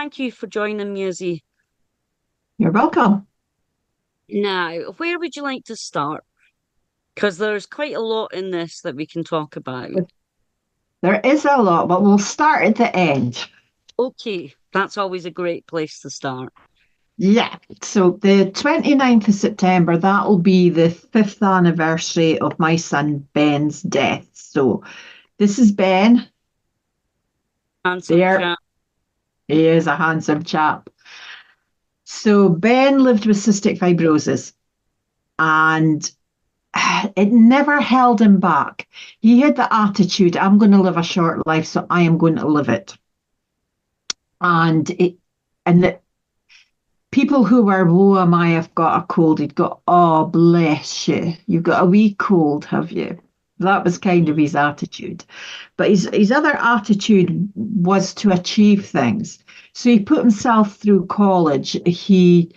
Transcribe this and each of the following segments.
Thank you for joining me, Izzy. You're welcome. Now, where would you like to start? Because there's quite a lot in this that we can talk about. There is a lot, but we'll start at the end. Okay, that's always a great place to start. Yeah. So the 29th of September, that'll be the fifth anniversary of my son Ben's death. So this is Ben. Handsome There, chap. he is a handsome chap. So Ben lived with cystic fibrosis and it never held him back. He had the attitude, I'm going to live a short life, so I am going to live it. And it, and the, people who were, oh, am I, have got a cold. He'd go, oh, bless you. You've got a wee cold, have you? That was kind of his attitude. But his other attitude was to achieve things. So he put himself through college. He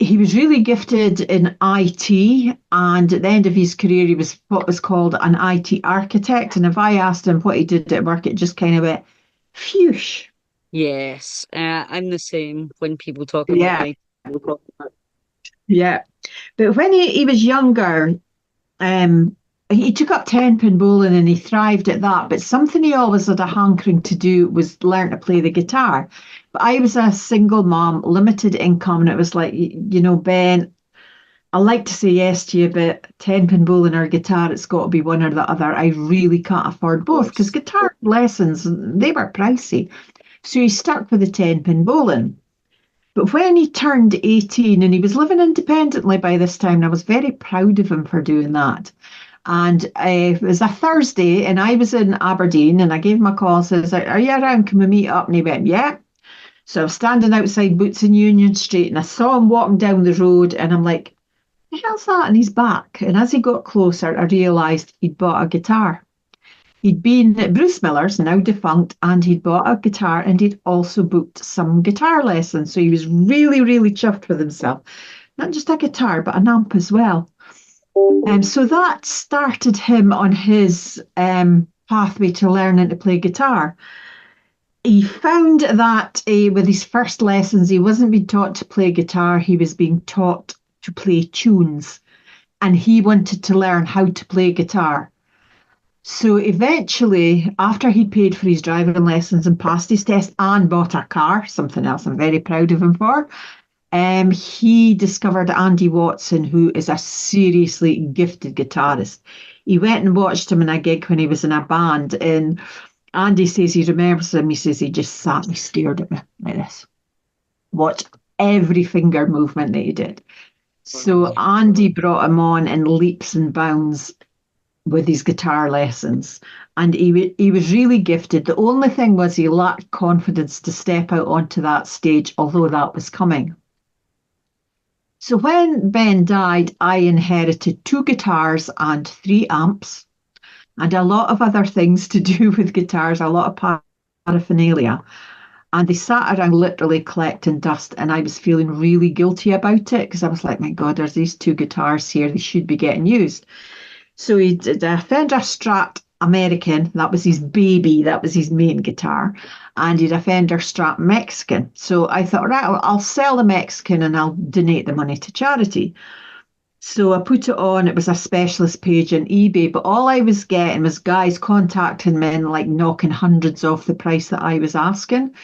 was really gifted in IT, and at the end of his career, he was what was called an IT architect. And if I asked him what he did at work, it just kind of went, phew. Yes, I'm the same when people talk about Yeah, I. yeah. But when he was younger, Um, he took up 10-pin bowling and he thrived at that. But something he always had a hankering to do was learn to play the guitar. But I was a single mom, limited income, and it was like, Ben, I like to say yes to you, but 10-pin bowling or guitar, it's got to be one or the other. I really can't afford both because Course. guitar lessons, they were pricey. So he stuck with the 10-pin bowling. But when he turned 18 and he was living independently by this time, and I was very proud of him for doing that. And it was a Thursday, and I was in Aberdeen, and I gave him a call. Says, "Are you around? Can we meet up?" And he went, "Yeah." So I was standing outside Boots in Union Street, and I saw him walking down the road, and I'm like, "The hell's that on his back?" And as he got closer, I realised he'd bought a guitar. He'd been at Bruce Miller's, now defunct, and he'd bought a guitar, and he'd also booked some guitar lessons. So he was really, really chuffed with himself. Not just a guitar, but an amp as well. So that started him on his pathway to learning to play guitar. He found that with his first lessons, he wasn't being taught to play guitar, he was being taught to play tunes. And he wanted to learn how to play guitar. So eventually, after he'd paid for his driving lessons and passed his test and bought a car, something else I'm very proud of him for, he discovered Andy Watson, who is a seriously gifted guitarist. He went and watched him in a gig when he was in a band, and Andy says he remembers him. He says he just sat and he stared at me like this, watched every finger movement that he did. So Andy brought him on in leaps and bounds with his guitar lessons. And he was really gifted. The only thing was he lacked confidence to step out onto that stage, although that was coming. So when Ben died, I inherited two guitars and three amps and a lot of other things to do with guitars, a lot of paraphernalia. And they sat around literally collecting dust, and I was feeling really guilty about it because I was like, my God, there's these two guitars here, they should be getting used. So he did a Fender Strat American. That was his baby. That was his main guitar. And he had a Fender Strat Mexican. So I thought, right, I'll sell the Mexican and I'll donate the money to charity. So I put it on. It was a specialist page on eBay, but all I was getting was guys contacting me and like knocking hundreds off the price that I was asking.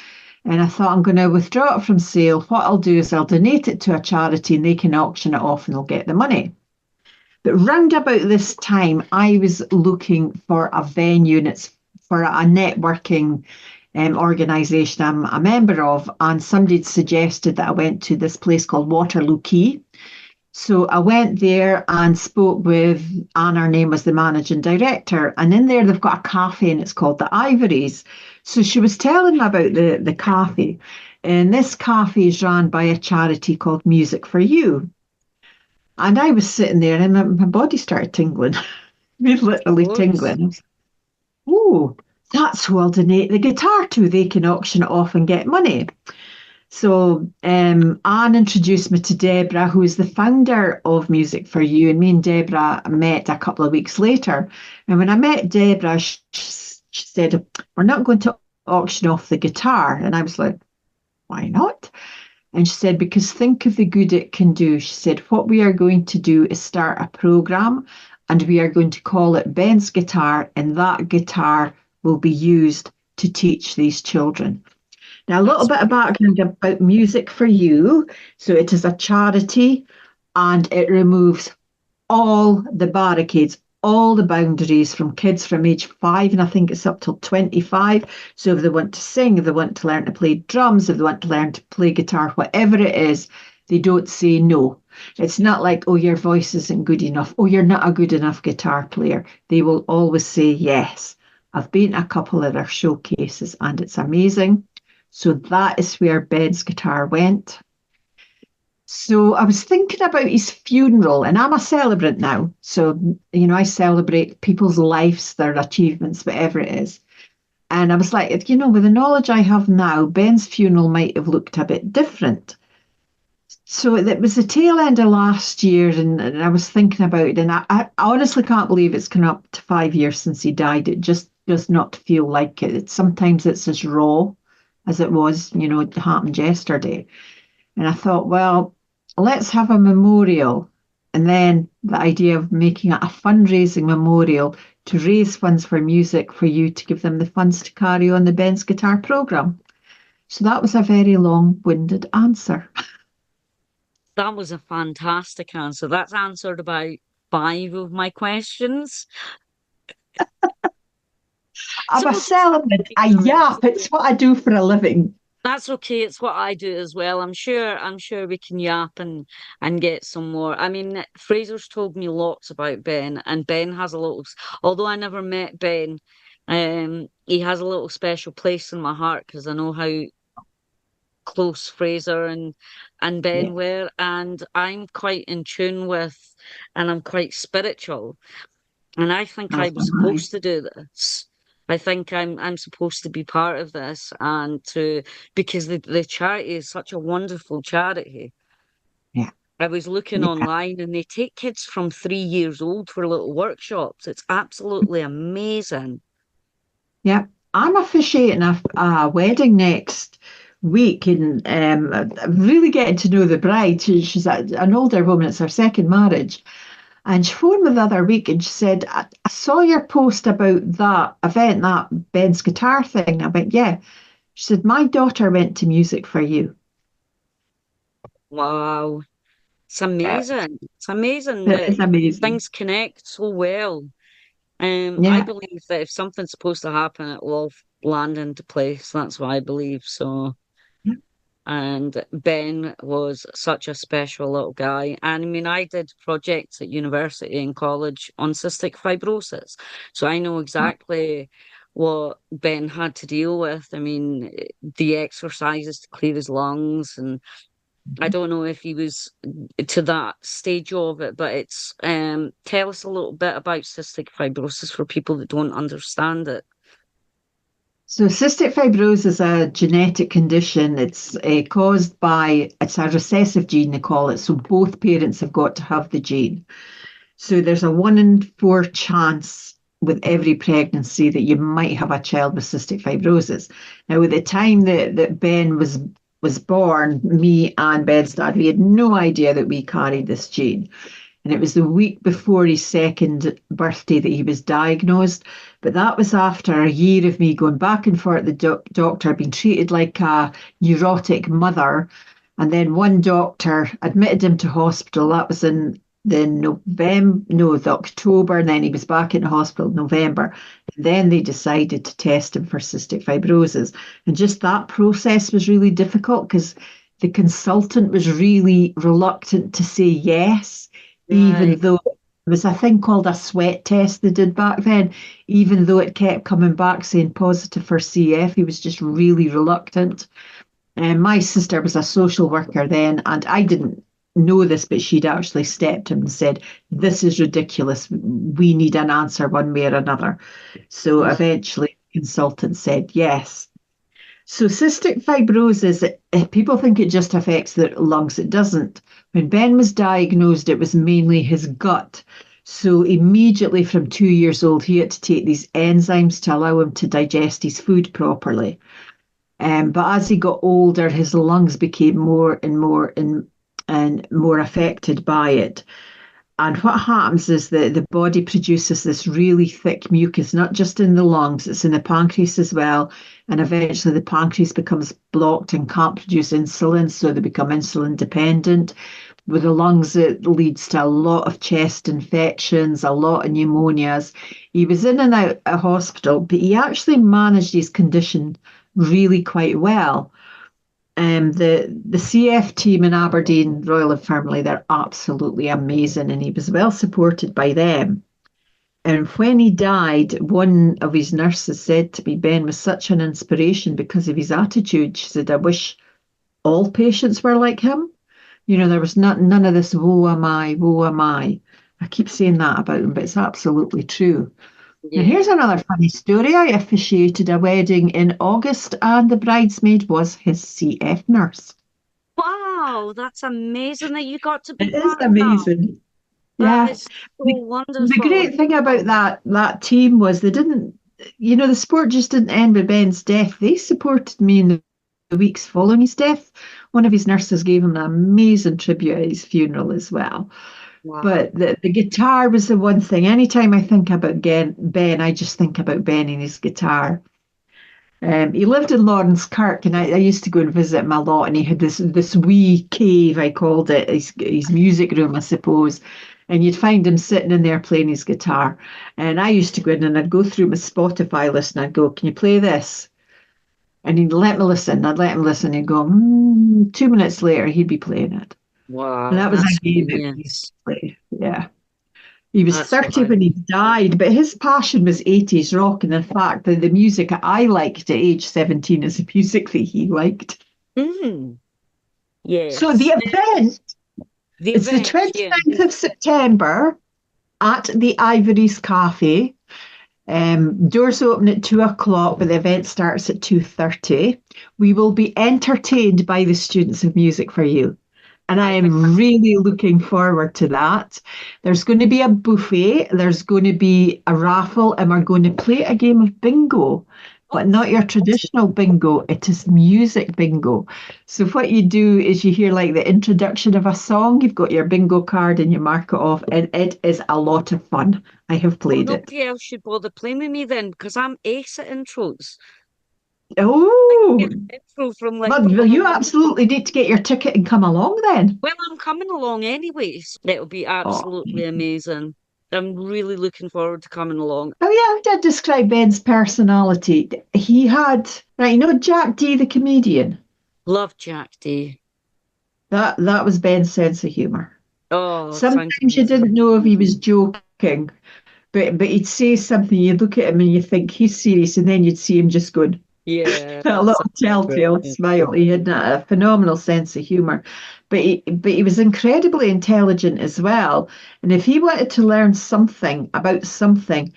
And I thought, I'm going to withdraw it from sale. What I'll do is I'll donate it to a charity and they can auction it off and they'll get the money. But round about this time, I was looking for a venue, and it's for a networking organisation I'm a member of, and somebody had suggested that I went to this place called Waterloo Quay. So I went there and spoke with Anne, her name was the managing director, and in there they've got a cafe and it's called the Ivories. So she was telling me about the cafe, and this cafe is run by a charity called Music for You. And I was sitting there and my body started tingling. Me Of literally course. tingling. Oh, that's who I'll donate the guitar to. They can auction it off and get money. So Anne introduced me to Deborah, who is the founder of Music for You. And me and Deborah met a couple of weeks later. And when I met Deborah, she said, we're not going to auction off the guitar. And I was like, why not? And she said, because think of the good it can do. She said, what we are going to do is start a program and we are going to call it Ben's Guitar, and that guitar will be used to teach these children. Now, a little That's bit of background about Music for You. So, it is a charity and it removes all the barricades, all the boundaries from kids from age 5, and I think it's up till 25. So if they want to sing, if they want to learn to play drums, if they want to learn to play guitar, whatever it is, they don't say no. It's not like, oh, your voice isn't good enough. Oh, you're not a good enough guitar player. They will always say yes. I've been to a couple of their showcases and it's amazing. So that is where Ben's guitar went. So I was thinking about his funeral, and I'm a celebrant now. So, I celebrate people's lives, their achievements, whatever it is. And I was like, with the knowledge I have now, Ben's funeral might have looked a bit different. So it was the tail end of last year, and I was thinking about it, and I honestly can't believe it's come up to 5 years since he died. It just does not feel like it. Sometimes it's as raw as it was, it happened yesterday. And I thought, well, let's have a memorial. And then the idea of making it a fundraising memorial to raise funds for Music for You to give them the funds to carry on the Ben's Guitar programme. So that was a very long winded answer. That was a fantastic answer. That's answered about five of my questions. I'm So a we'll just have to celebrant. leave I the rest. yap. It's what I do for a living. That's okay. It's what I do as well. I'm sure we can yap and get some more. I mean, Fraser's told me lots about Ben, and Ben has a little. Although I never met Ben, he has a little special place in my heart because I know how close Fraser and Yeah, Ben were, and I'm quite in tune with, and I'm quite spiritual. And I think I as was am I. supposed to do this. I think I'm supposed to be part of this and to because the charity is such a wonderful charity. Yeah, I was looking yeah, online and they take kids from 3 years old for little workshops. It's absolutely amazing. yeah. I'm officiating a wedding next week, and I'm really getting to know the bride. She's an older woman. It's her second marriage. And she phoned me the other week and she said, I saw your post about that event, that Ben's guitar thing. I went, yeah. She said, my daughter went to Music for You. Wow. It's Yeah, amazing. It's amazing it that is amazing. things connect so well. I Yeah. believe that if something's supposed to happen, it will all land into place. That's what I believe. So, and Ben was such a special little guy. And I mean, I did projects at university and college on cystic fibrosis. So I know exactly what Ben had to deal with. I mean, the exercises to clear his lungs. And I don't know if he was to that stage of it, but it's, tell us a little bit about cystic fibrosis for people that don't understand it. So cystic fibrosis is a genetic condition. It's caused by, it's a recessive gene, they call it. So both parents have got to have the gene. So there's a 1 in 4 chance with every pregnancy that you might have a child with cystic fibrosis. Now, at the time that Ben was born, me and Ben's dad, we had no idea that we carried this gene. And it was the week before his second birthday that he was diagnosed. But that was after a year of me going back and forth at the doctor, being treated like a neurotic mother. And then one doctor admitted him to hospital. That was in the November, no, the October, and then he was back in the hospital in November. And then they decided to test him for cystic fibrosis. And just that process was really difficult because the consultant was really reluctant to say yes, even Right. though it was a thing called a sweat test they did back then, even though it kept coming back saying positive for CF, he was just really reluctant. And my sister was a social worker then, and I didn't know this, but she'd actually stepped in and said, this is ridiculous. We need an answer one way or another. So eventually, the consultant said yes. So cystic fibrosis, people think it just affects the lungs. It doesn't. When Ben was diagnosed, it was mainly his gut. So immediately from 2 years old, he had to take these enzymes to allow him to digest his food properly. But as he got older, his lungs became more and more and more affected by it. And what happens is that the body produces this really thick mucus, not just in the lungs, it's in the pancreas as well. And eventually the pancreas becomes blocked and can't produce insulin, so they become insulin dependent. With the lungs, it leads to a lot of chest infections, a lot of pneumonias. He was in and out of hospital, but he actually managed his condition really quite well. The CF team in Aberdeen, Royal Infirmary, they're absolutely amazing, and he was well supported by them. And when he died, one of his nurses said to me, Ben was such an inspiration because of his attitude. She said, I wish all patients were like him. There was none of this, woe am I, woe am I. I keep saying that about him, but it's absolutely true. Now, here's Yeah. another funny story. I officiated a wedding in August, and the bridesmaid was his CF nurse. Wow, that's amazing that you got to be It is part of that. amazing. That Yeah. is so The, the wonderful. great thing about that team was they didn't, the sport just didn't end with Ben's death. They supported me in the weeks following his death. One of his nurses gave him an amazing tribute at his funeral as well. Wow. But the guitar was the one thing. Anytime I think about Ben, I just think about Ben and his guitar. He lived in Lawrence Kirk, and I used to go and visit him a lot. And he had this wee cave, I called it, his music room, I suppose. And you'd find him sitting in there playing his guitar. And I used to go in and I'd go through my Spotify list and I'd go, "Can you play this?" And he'd let me listen. I'd let him listen. He'd go, 2 minutes later, he'd be playing it. And Wow, that was a that's game that we used genius. to play. Yeah. He was That's 30 why. when he died, but his passion was 80s rock. And in fact, the music I liked at age 17 is the music that he liked. Mm, So the yes. event, The it's the event, yeah. 29th of September at the Ivory's Cafe. Doors open at 2 o'clock, but the event starts at 2:30. We will be entertained by the students of Music for You. And I I think am really looking forward to that. There's going to be a buffet, there's going to be a raffle, and we're going to play a game of bingo, oh, but not your traditional bingo. It is music bingo. So, what you do is you hear like the introduction of a song, you've got your bingo card, and you mark it off, and it is a lot of fun. I have well, played it. nobody else should bother playing with me then, because I'm ace at intros. I can Oh, get an intro from like well, all you over. absolutely need to get your ticket and come along then. Well, I'm coming along anyways. It'll be Oh, absolutely amazing. I'm really looking forward to coming along. oh yeah, I did describe Ben's personality. He had, right, Jack D, the comedian. Love Jack D. That was Ben's sense of humour. Oh, it sounds Sometimes you amazing. didn't know if he was joking, but he'd say something, you'd look at him and you think he's serious, and then you'd see him just going, Yeah, a that little sounds telltale brilliant. smile. He had a phenomenal sense of humour, but he was incredibly intelligent as well. And if he wanted to learn something about something,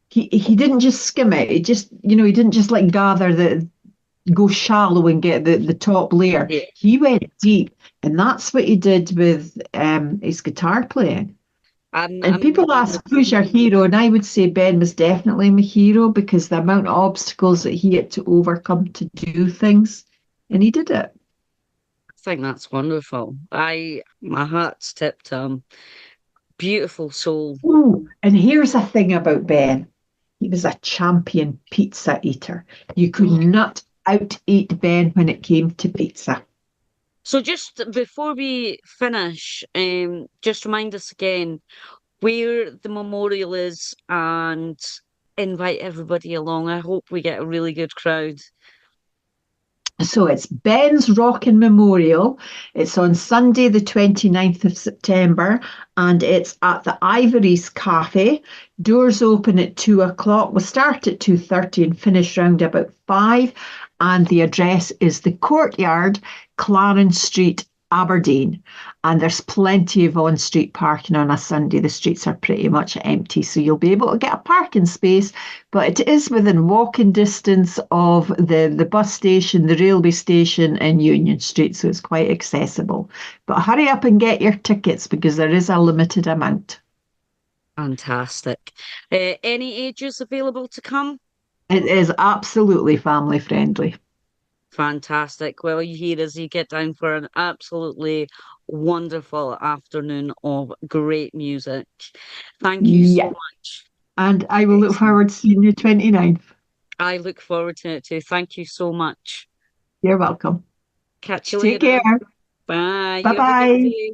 he didn't just skim it. He didn't just like gather go shallow and get the top layer. Yeah. He went deep, and that's what he did with his guitar playing. And I'm people really ask, looking. who's your hero? And I would say Ben was definitely my hero because the amount of obstacles that he had to overcome to do things, and he did it. I think that's wonderful. My heart's tipped. Beautiful soul. Oh, and here's a thing about Ben. He was a champion pizza eater. You could not out eat Ben when it came to pizza. So just before we finish, just remind us again where the memorial is and invite everybody along. I hope we get a really good crowd. So it's Ben's Rockin' Memorial. It's on Sunday, the 29th of September, and it's at the Ivory's Cafe. Doors open at 2 o'clock. We'll start at 2:30 and finish round about 5. And the address is the Courtyard, Clarence Street, Aberdeen. And there's plenty of on street parking on a Sunday. The streets are pretty much empty, so you'll be able to get a parking space, but it is within walking distance of the bus station, the railway station, and Union Street, so it's quite accessible. But hurry up and get your tickets because there is a limited amount. Fantastic. Any ages available to come? It is absolutely family friendly. Fantastic. Well, you hear as you get down for an absolutely wonderful afternoon of great music. Thank you so Yeah. much. And I will look Excellent. forward to seeing you 29th. I look forward to it too. Thank you so much. You're welcome. Catch you Take care. later. Bye. Bye You have a good bye. day.